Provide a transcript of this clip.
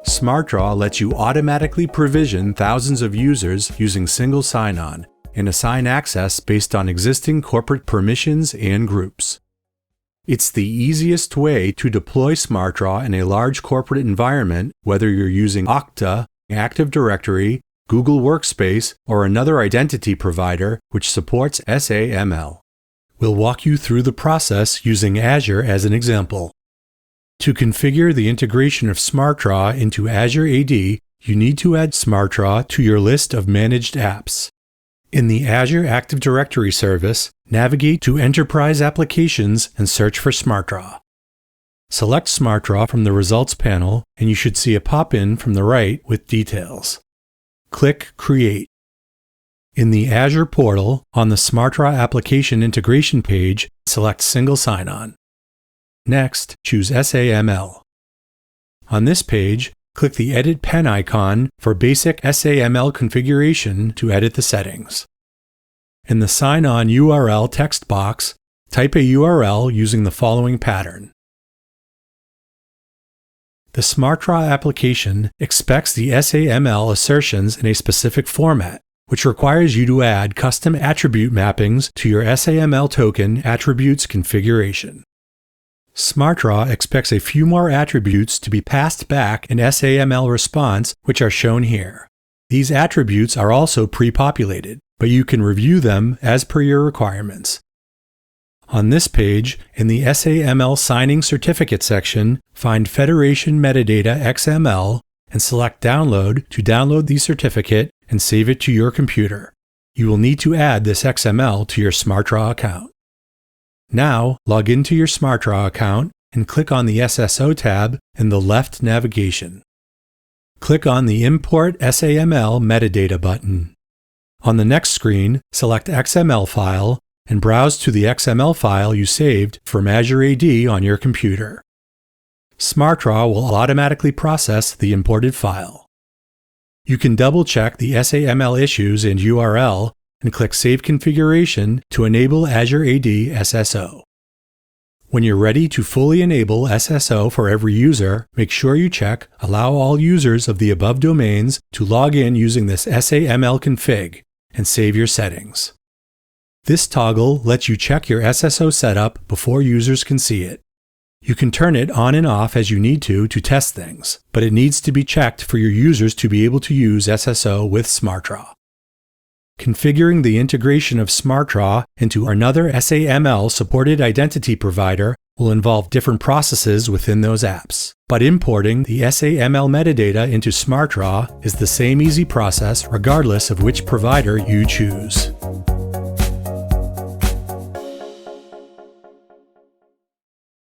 SmartDraw lets you automatically provision thousands of users using single sign-on and assign access based on existing corporate permissions and groups. It's the easiest way to deploy SmartDraw in a large corporate environment, whether you're using Okta, Active Directory, Google Workspace, or another identity provider which supports SAML. We'll walk you through the process using Azure as an example. To configure the integration of SmartDraw into Azure AD, you need to add SmartDraw to your list of managed apps. In the Azure Active Directory service, navigate to Enterprise Applications and search for SmartDraw. Select SmartDraw from the results panel, and you should see a pop-in from the right with details. Click Create. In the Azure portal, on the SmartDraw application integration page, select Single Sign-On. Next, choose SAML. On this page, click the Edit Pen icon for basic SAML configuration to edit the settings. In the Sign-On URL text box, type a URL using the following pattern. The SmartDraw application expects the SAML assertions in a specific format, which requires you to add custom attribute mappings to your SAML token attributes configuration. SmartDraw expects a few more attributes to be passed back in SAML response, which are shown here. These attributes are also pre-populated, but you can review them as per your requirements. On this page, in the SAML Signing Certificate section, find Federation Metadata XML and select Download to download the certificate and save it to your computer. You will need to add this XML to your SmartDraw account. Now, log into your SmartDraw account and click on the SSO tab in the left navigation. Click on the Import SAML Metadata button. On the next screen, select XML file and browse to the XML file you saved from Azure AD on your computer. SmartDraw will automatically process the imported file. You can double-check the SAML issues and URL and click Save Configuration to enable Azure AD SSO. When you're ready to fully enable SSO for every user, make sure you check Allow all users of the above domains to log in using this SAML config and save your settings. This toggle lets you check your SSO setup before users can see it. You can turn it on and off as you need to test things, but it needs to be checked for your users to be able to use SSO with SmartDraw. Configuring the integration of SmartDraw into another SAML-supported identity provider will involve different processes within those apps. But importing the SAML metadata into SmartDraw is the same easy process regardless of which provider you choose.